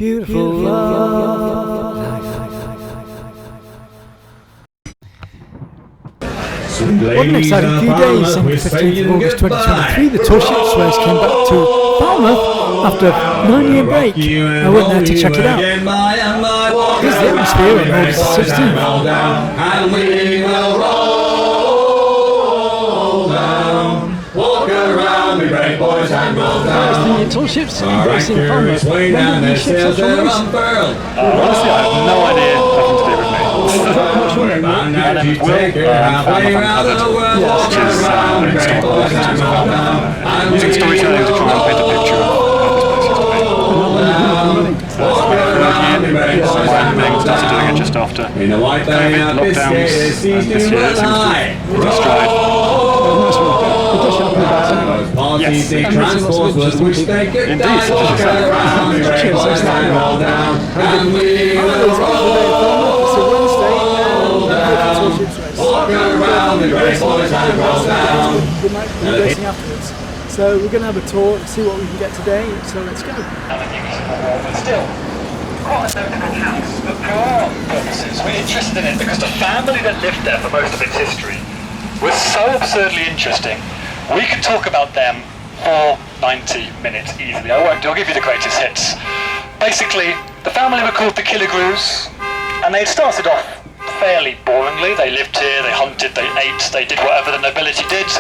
beautiful love life. What an exciting few days on the 15th of August 2023. The tall ships race came back to Falmouth after a 9-year break. I went there to check it out. Here's the atmosphere on August 16th. And we will roll down, walk around, we brave boys and roll down. The tall ships racing in Falmouth. Swing down their sails, they're unfurled. Honestly, I have no idea. Nothing to do with me. And as you take her halfway around the world, walk around, we brave boys and roll down. Using storytelling to try and paint a picture of how this place is to me. Thing started doing it just after in a white COVID, lockdowns, and this year it seems to be in stride. Yes, the transport was which they could indeed, walk around, we brave boys and roll down, and we will roll down, walk around, we brave boys and roll down. So we're going to have a tour and see what we can get today, so let's go. But still, quite a notable house. But for our purposes, we're interested in it because the family that lived there for most of its history was so absurdly interesting. We could talk about them for 90 minutes easily. I'll give you the greatest hits. Basically, the family were called the Killigrews, and they'd started off fairly boringly. They lived here, they hunted, they ate, they did whatever the nobility did.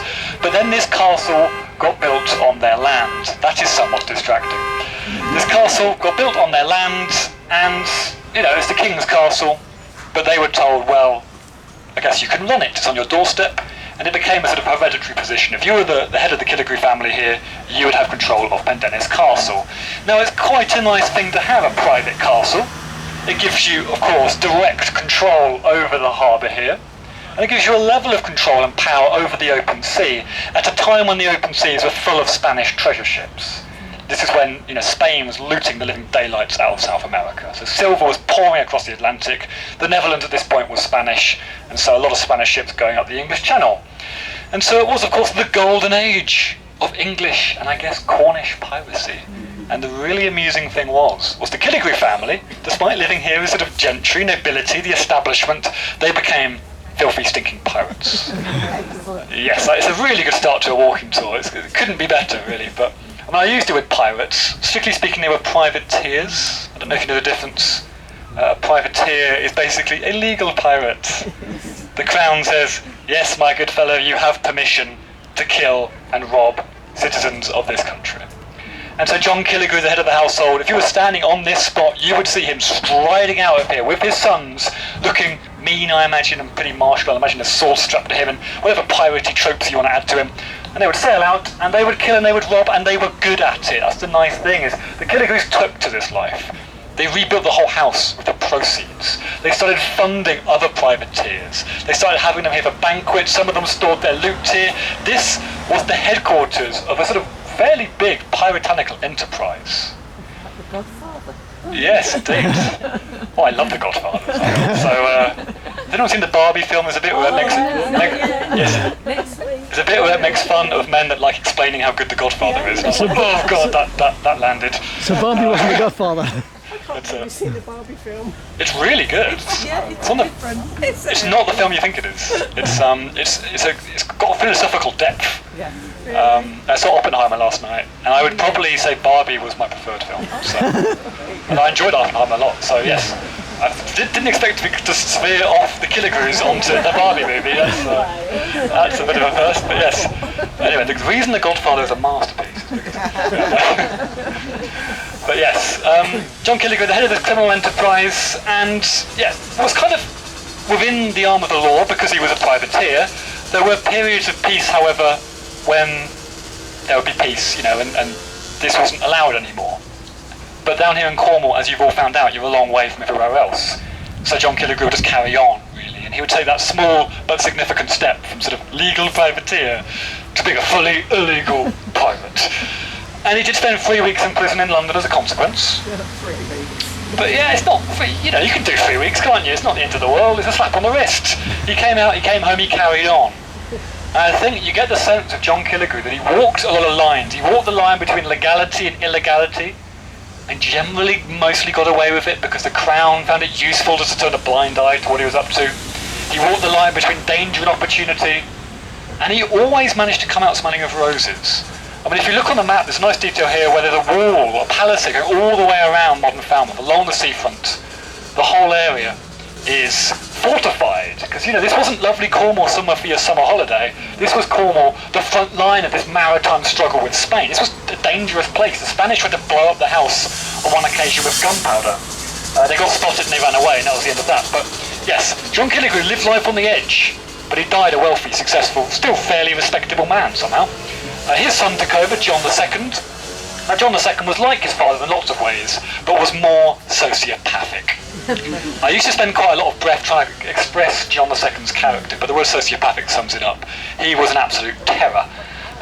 But then this castle got built on their land. That is somewhat distracting. This castle got built on their land, and, it's the king's castle, but they were told, well, I guess you can run it. It's on your doorstep, and it became a sort of hereditary position. If you were the head of the Killigrew family here, you would have control of Pendennis Castle. Now, it's quite a nice thing to have a private castle. It gives you, of course, direct control over the harbour here. And it gives you a level of control and power over the open sea at a time when the open seas were full of Spanish treasure ships. This is when Spain was looting the living daylights out of South America. So silver was pouring across the Atlantic. The Netherlands at this point was Spanish, and so a lot of Spanish ships going up the English Channel. And so it was, of course, the golden age of English and I guess Cornish piracy. And the really amusing thing was the Killigrew family, despite living here as sort of gentry, nobility, the establishment, they became filthy, stinking pirates. Yes, it's a really good start to a walking tour. It couldn't be better, really. But I used it with pirates. Strictly speaking, they were privateers. I don't know if you know the difference. A privateer is basically a legal pirate. The Crown says, yes, my good fellow, you have permission to kill and rob citizens of this country. And so John Killigrew, the head of the household, if you were standing on this spot, you would see him striding out of here with his sons, looking mean, I imagine, and pretty martial. I imagine a sword strapped to him and whatever piratey tropes you want to add to him. And they would sail out, and they would kill, and they would rob, and they were good at it. That's the nice thing, is the Killigrews took to this life. They rebuilt the whole house with the proceeds. They started funding other privateers. They started having them here for banquets. Some of them stored their loot here. This was the headquarters of a sort of fairly big puritanical enterprise. The Godfather. Yes, indeed. Oh, I love The Godfather. So, has anyone seen the Barbie film? There's a bit where it makes there's a bit where it makes fun of men that like explaining how good The Godfather is. And I was like, oh god, that landed. So Barbie wasn't the Godfather. Have you seen the Barbie film? It's really good. Yeah, It's not the film you think it is. It's got a philosophical depth. Yeah. I saw Oppenheimer last night, and I would probably say Barbie was my preferred film. So, and I enjoyed Oppenheimer a lot. So yes, I didn't expect to sphere off the Killigrews onto the Barbie movie. That's a bit of a first, but yes. Anyway, the reason The Godfather is a masterpiece is because but yes, John Killigrew, the head of this criminal enterprise, and was kind of within the arm of the law because he was a privateer. There were periods of peace, however, when there would be peace, and this wasn't allowed anymore. But down here in Cornwall, as you've all found out, you're a long way from everywhere else. So John Killigrew would just carry on, really, and he would take that small but significant step from sort of legal privateer to being a fully illegal pirate. And he did spend 3 weeks in prison in London as a consequence. Yeah, 3 weeks. But yeah, it's not, you can do 3 weeks, can't you? It's not the end of the world, it's a slap on the wrist. He came out, he came home, he carried on. And I think you get the sense of John Killigrew that he walked a lot of lines. He walked the line between legality and illegality. and generally mostly got away with it because the Crown found it useful just to turn a blind eye to what he was up to. He walked the line between danger and opportunity, and he always managed to come out smelling of roses. I mean, if you look on the map, there's a nice detail here where there's a wall, a palisade going all the way around modern Falmouth, along the seafront. The whole area is fortified, because, you know, this wasn't lovely Cornwall somewhere for your summer holiday. This was Cornwall, the front line of this maritime struggle with Spain. This was a dangerous place. The Spanish tried to blow up the house on one occasion with gunpowder. They got spotted and they ran away, and that was the end of that. But yes, John Killigrew lived life on the edge, but he died a wealthy, successful, still fairly respectable man somehow. His son took over, John II. Now, John II was like his father in lots of ways, but was more sociopathic. I used to spend quite a lot of breath trying to express John II's character, but the word sociopathic sums it up. He was an absolute terror.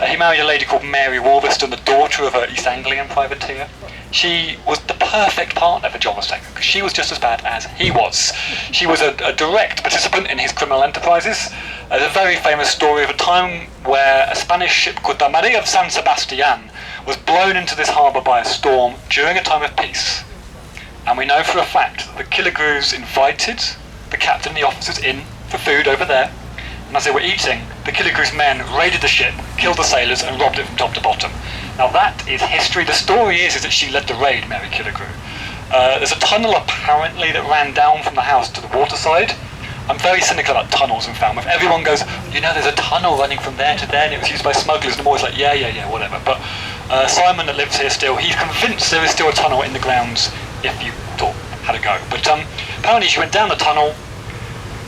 He married a lady called Mary Wolverston, the daughter of an East Anglian privateer. She was the perfect partner for John II, because she was just as bad as he was. She was a direct participant in his criminal enterprises. There's a very famous story of a time where a Spanish ship called the Maria of San Sebastian was blown into this harbour by a storm during a time of peace. And we know for a fact that the Killigrews invited the captain and the officers in for food over there. And as they were eating, the Killigrews men raided the ship, killed the sailors, and robbed it from top to bottom. Now that is history. The story is that she led the raid, Mary Killigrew. There's a tunnel apparently that ran down from the house to the waterside. I'm very cynical about tunnels in Falmouth. Everyone goes, you know, there's a tunnel running from there to there, and it was used by smugglers, and I'm always like, yeah, whatever. But Simon, that lives here still, he's convinced there is still a tunnel in the grounds if you thought had a go. But apparently she went down the tunnel,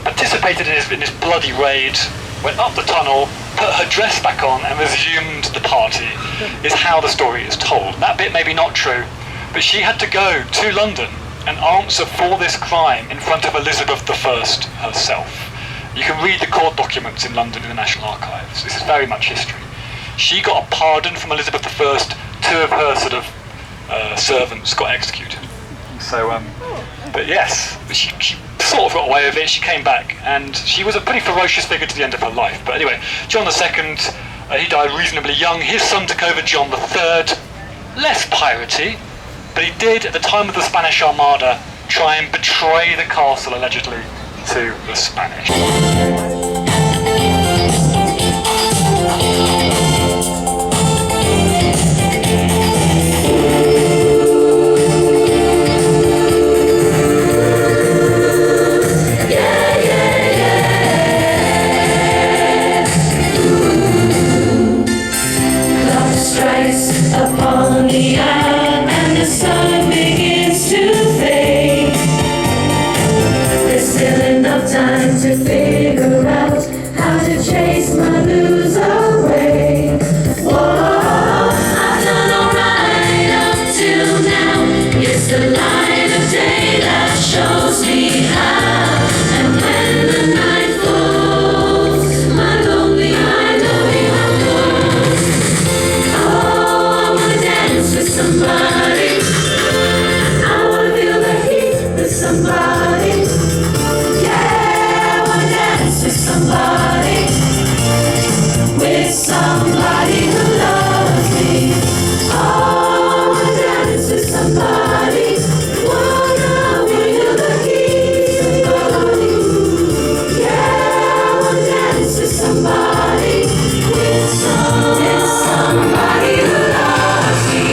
participated in this bloody raid, went up the tunnel, put her dress back on, and resumed the party, is how the story is told. That bit may be not true, but she had to go to London and answer for this crime in front of Elizabeth I herself. You can read the court documents in London in the National Archives. This is very much history. She got a pardon from Elizabeth I, two of her sort of servants got executed. So, but yes, she sort of got away with it. She came back, and she was a pretty ferocious figure to the end of her life. But anyway, John II, he died reasonably young. His son took over, John III, less piratey, but he did, at the time of the Spanish Armada, try and betray the castle, allegedly, to the Spanish. Upon the hour and the sun begins to fade. There's still enough time to figure out how to chase my blues away. Whoa, I've done alright up till now. It's the light of day that shows me how. And when the night falls, my lonely eye knowing how close. With somebody, I wanna feel the heat with somebody. Yeah, I wanna dance with somebody, who loves me. Oh, I wanna dance with somebody. Wanna feel the heat with somebody. Yeah, I wanna dance with somebody, with somebody who loves me.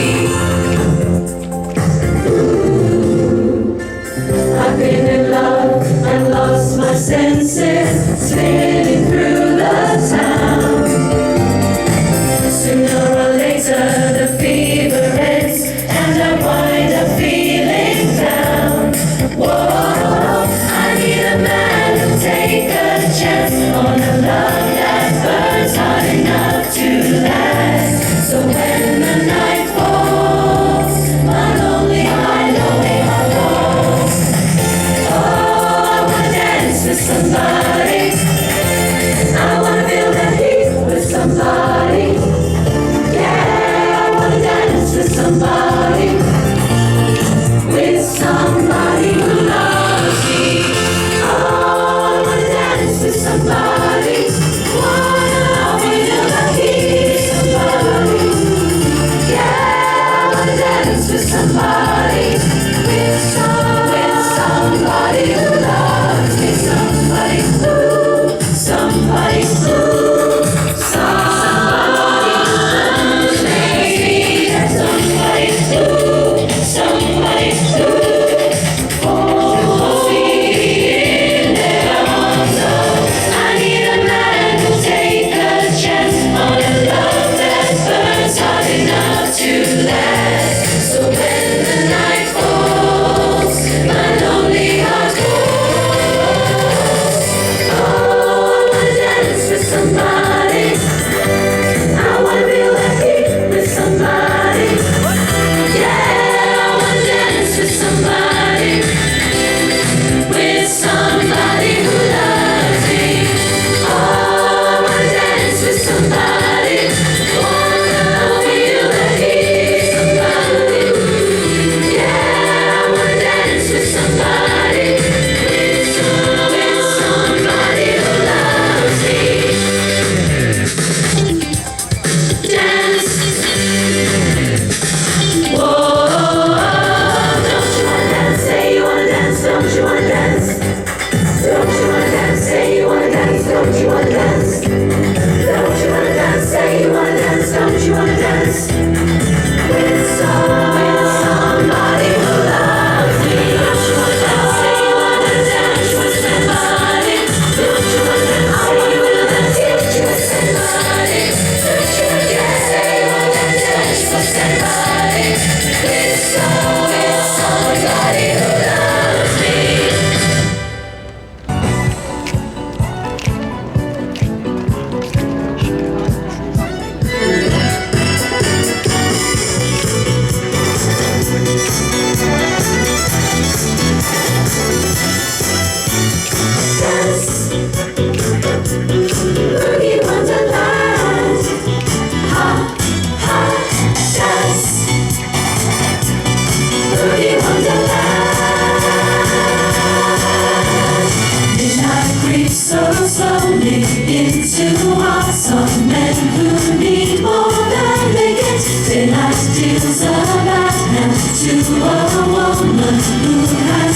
I've been in love and lost my senses, spinning through the town. Sooner or later the fever ends, and I wind up feeling down. Whoa, I need a man who'll take a chance on a love that burns hot enough to last. So when the night falls, my lonely heart knowing how close. Oh, I wanna dance with somebody.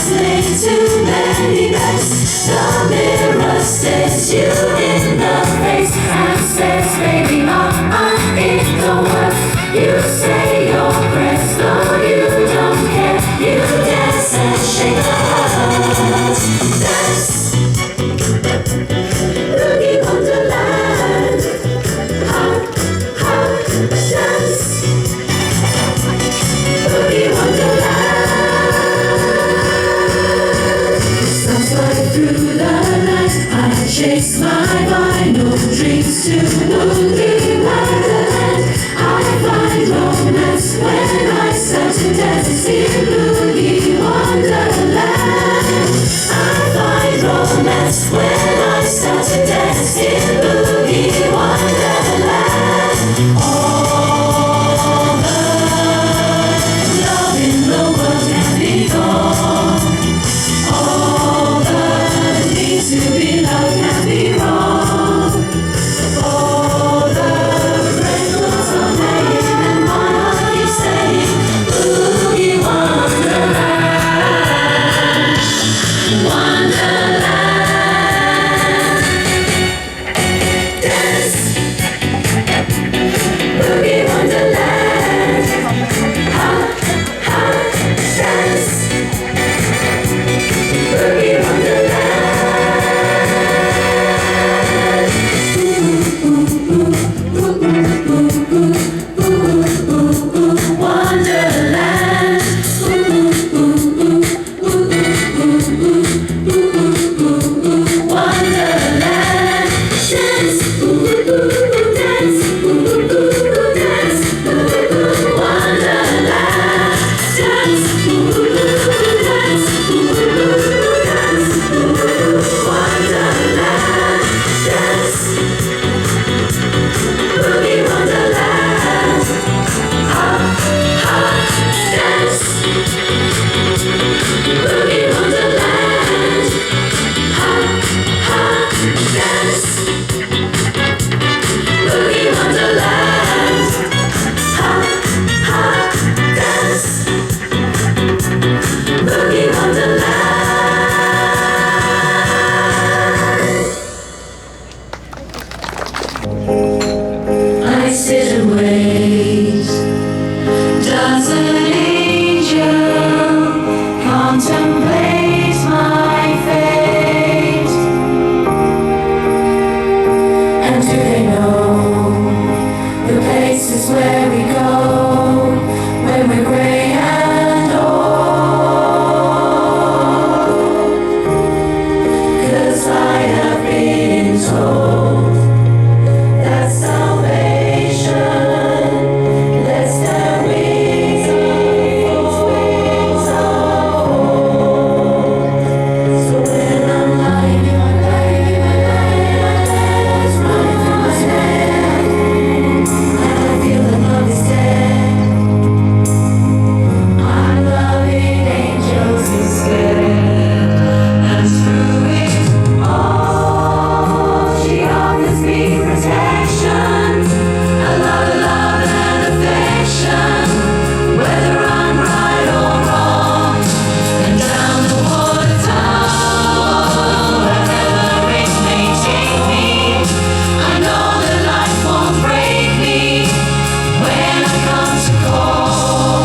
listening to many best. The mirror stares you in the face and says, baby, it don't work. You say your prayers, though you don't care. You dance and shake the heart. Dance, Boogie Wonderland. Dance, Boogie Wonderland. Sometime through the night I chase my vinyl dreams to Boogie Wonderland. I find romance when I start to dance in Boogie Wonderland. I find romance when I start to dance in Boogie Wonderland. All the love in the world can be gone. All the need to be loved can be wrong. All the breakthroughs are made and my heart keeps saying, Boogie Wonderland, Wonderland. Dance, Boogie Wonderland. Ha, ha, dance, Boogie Wonderland. Wonderland. Wonderland. Dance, dance, dance, Wonderland. Dance, dance, Wonderland. Dance, Boogie Wonderland. Ha, ha, dance, Boogie Wonderland. Ha, ha, dance, Boogie Wonderland. Ha, ha, dance, Boogie Wonderland. I sit and wait. Does an angel contemplate my fate? And do they know the places where we go when we're gray and old? 'Cause I have been told that salvation lets their wings unfold. So when I'm lying in my bed, running through my head, and I feel that love is dead, I'm loving angels instead. And through it all, she offers me protection, a lot of love and affection, whether I'm right or wrong. And down the water tunnel, wherever it may take me, I know that life won't break me. When I come to call,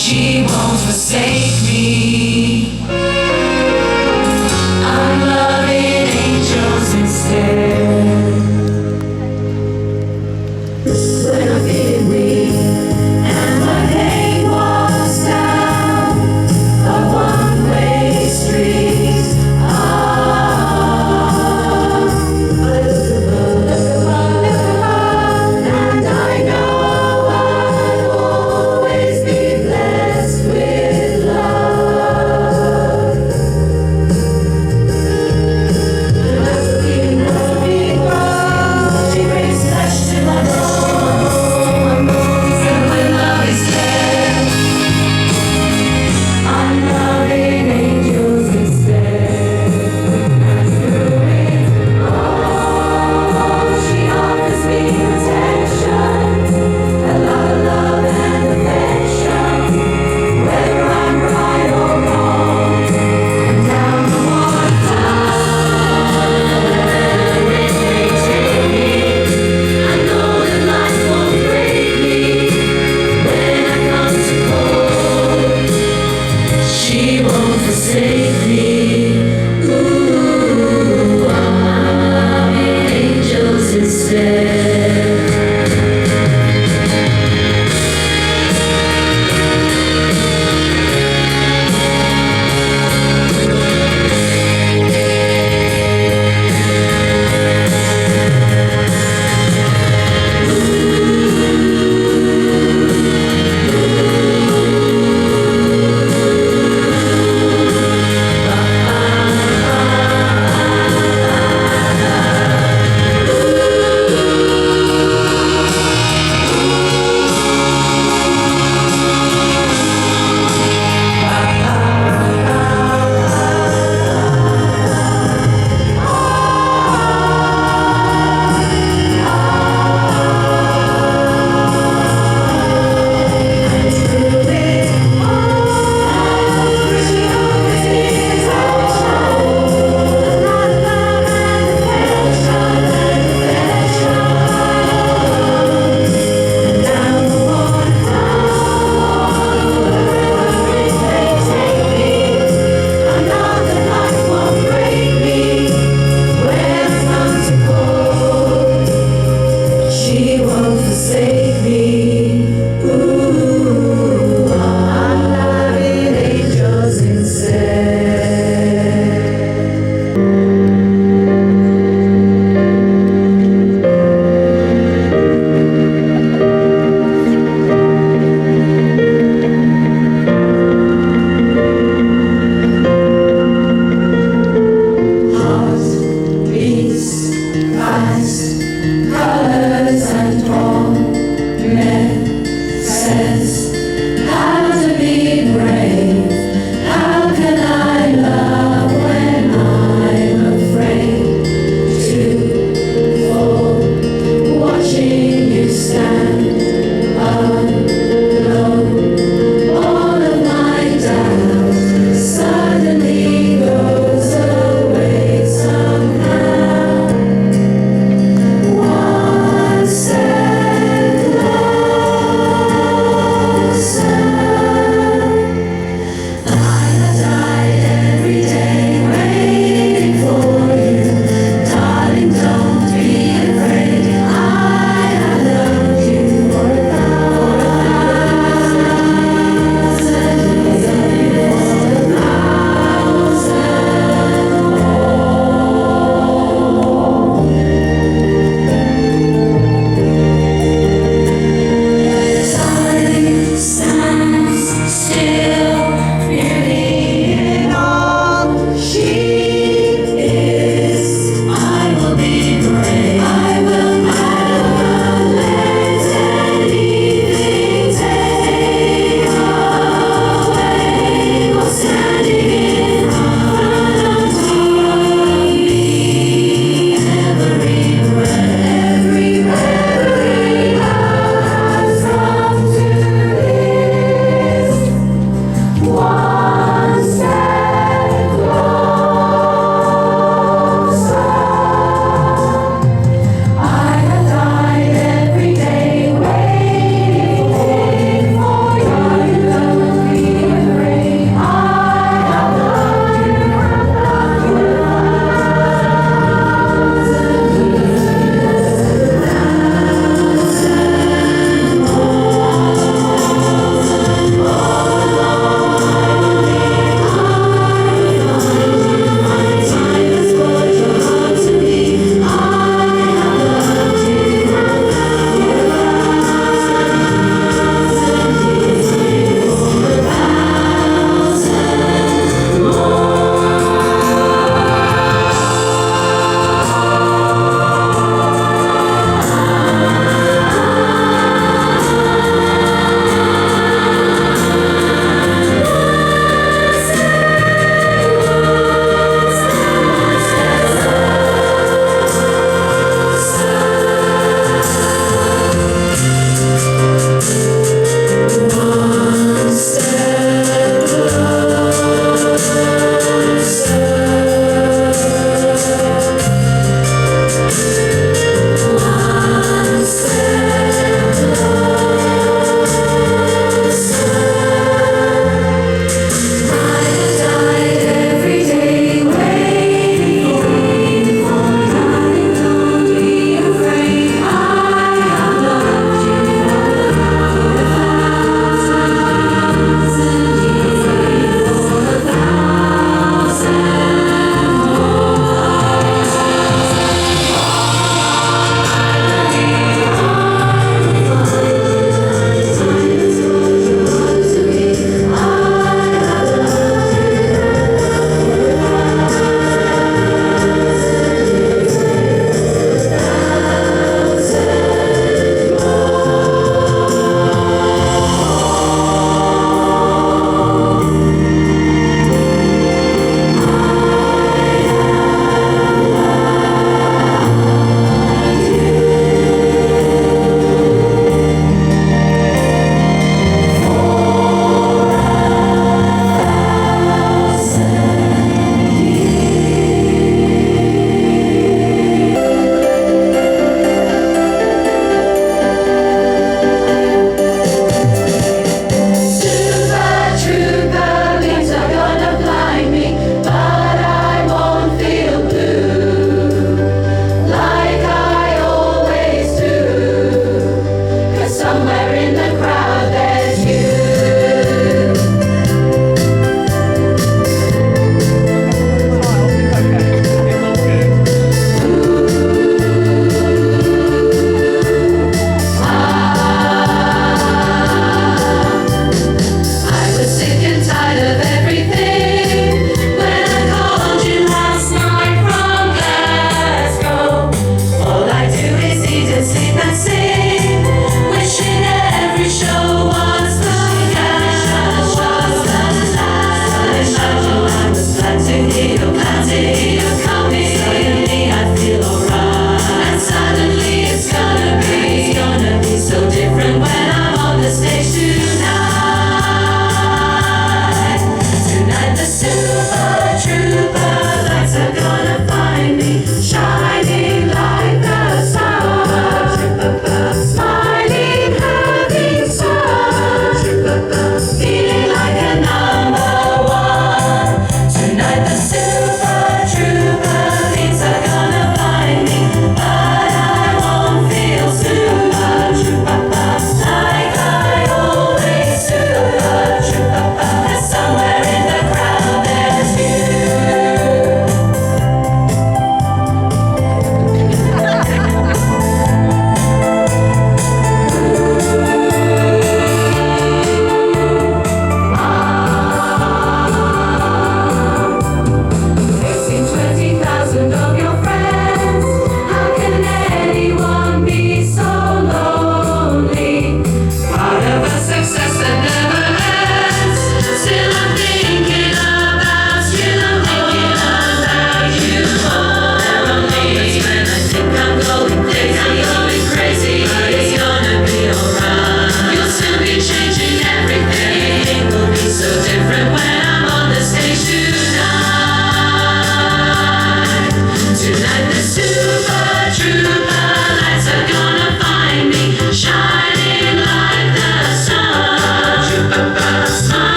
she won't forsake me. I'm loving angels instead. When I'm feeling weak and my pain walks down a one-way street, I look above, and I know I'll always be blessed with love.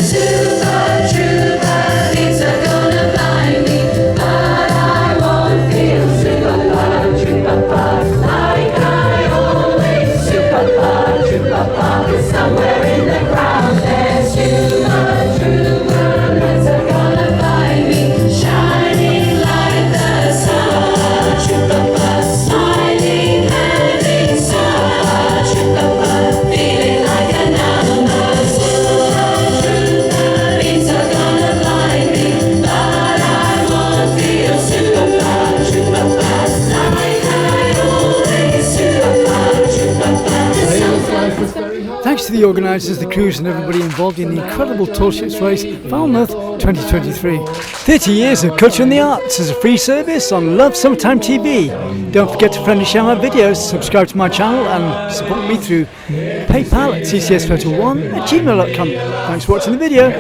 super trooper, things are gonna find me, but I won't feel super trooper like I always super somewhere in the crowd. There's super trooper, things are gonna find me, shining like the sun. Super smiling, having super trooper, feeling like a number. Super trooper, things are gonna find me, but I won't feel super trooper like I always Thanks to the organisers, the crews and everybody involved in the incredible tall ships race, Falmouth 2023. 30 years of culture and the arts as a free service on Love Summertime TV. Don't forget to friendly share my videos, subscribe to my channel and support me through PayPal at ccsphoto1@gmail.com. Thanks for watching the video.